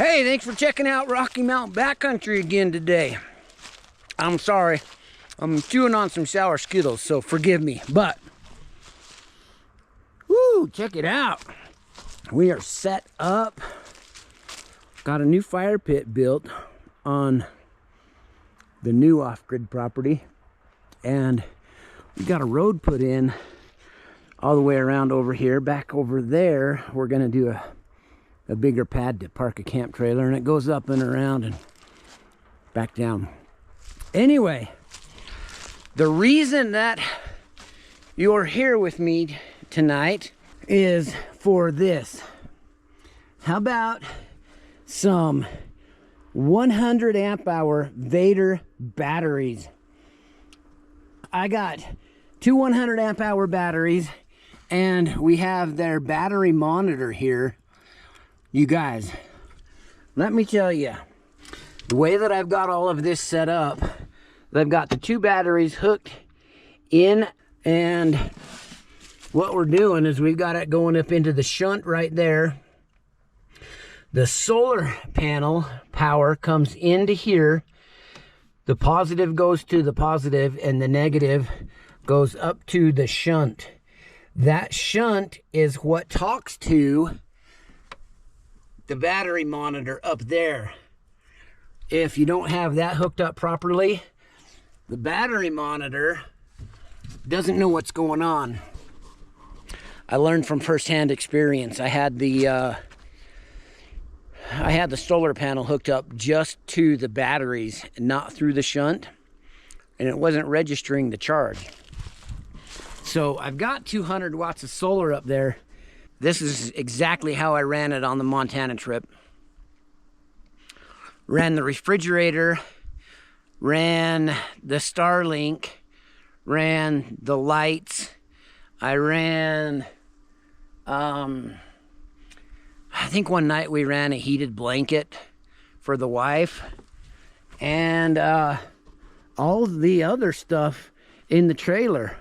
Hey, thanks for checking out Rocky Mountain Backcountry again today. I'm sorry, I'm chewing on some sour Skittles, so forgive me. But, woo, check it out. We are set up. Got a new fire pit built on the new off-grid property. And we got a road put in all the way around over here. Back over there, we're gonna do a bigger pad to park a camp trailer, and it goes up and around and back down. Anyway, the reason that you're here with me tonight is for this. How about some 100 amp hour Vatrer batteries? I got two 100 amp hour batteries, and we have their battery monitor here. You guys, let me tell you, the way that I've got all of this set up, I've got the two batteries hooked in, and what we're doing is we've got it going up into the shunt right there. The solar panel power comes into here. The positive goes to the positive, and the negative goes up to the shunt. That shunt is what talks to the battery monitor up there. If you don't have that hooked up properly, the battery monitor doesn't know what's going on. I learned from firsthand experience. I had the solar panel hooked up just to the batteries, not through the shunt, and it wasn't registering the charge. So I've got 200 watts of solar up there. This is exactly how I ran it on the Montana trip. Ran the refrigerator, ran the Starlink, ran the lights. I ran, I think one night we ran a heated blanket for the wife, and all the other stuff in the trailer.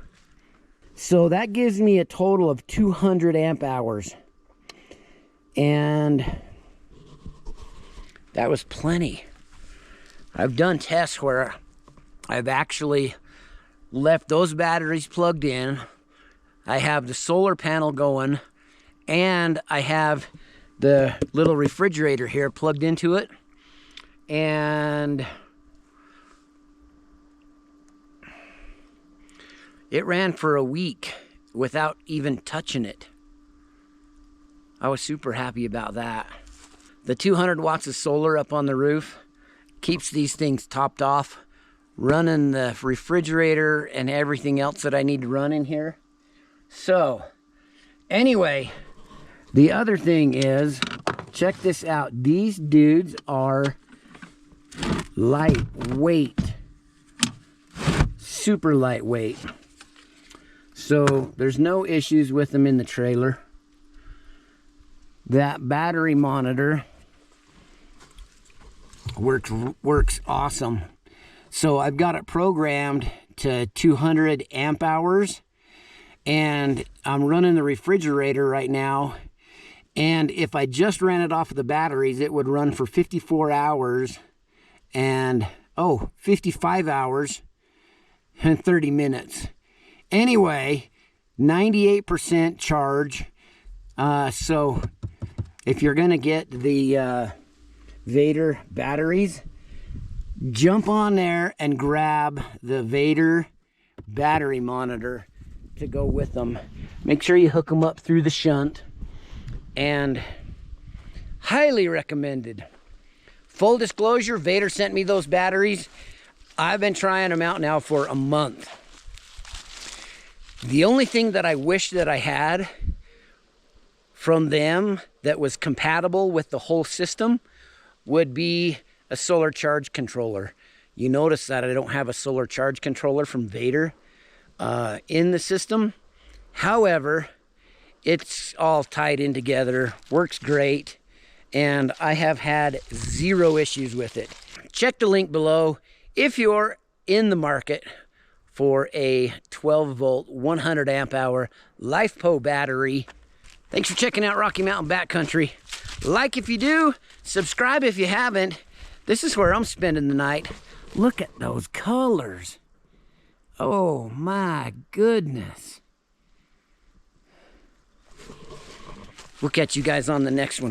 So that gives me a total of 200 amp hours. And that was plenty. I've done tests where I've actually left those batteries plugged in. I have the solar panel going, and I have the little refrigerator here plugged into it. And it ran for a week without even touching it. I was super happy about that. The 200 watts of solar up on the roof keeps these things topped off, running the refrigerator and everything else that I need to run in here. So, anyway, the other thing is, check this out. These dudes are lightweight. Super lightweight. So there's no issues with them in the trailer. That battery monitor works awesome. So I've got it programmed to 200 amp hours, and I'm running the refrigerator right now. And if I just ran it off of the batteries, it would run for 54 hours and 55 hours and 30 minutes. Anyway, 98% charge. So if you're gonna get the Vatrer batteries, jump on there and grab the Vatrer battery monitor to go with them. Make sure you hook them up through the shunt, and highly recommended. Full disclosure, Vatrer sent me those batteries. I've been trying them out now for a month. The only thing that I wish that I had from them that was compatible with the whole system would be a solar charge controller. You notice that I don't have a solar charge controller from Vatrer in the system. However, it's all tied in together, works great, and I have had zero issues with it. Check the link below if you're in the market for a 12 volt, 100 amp hour LiFePo battery. Thanks for checking out Rocky Mountain Backcountry. Like if you do, Subscribe if you haven't. This is where I'm spending the night. Look at those colors. Oh my goodness. We'll catch you guys on the next one.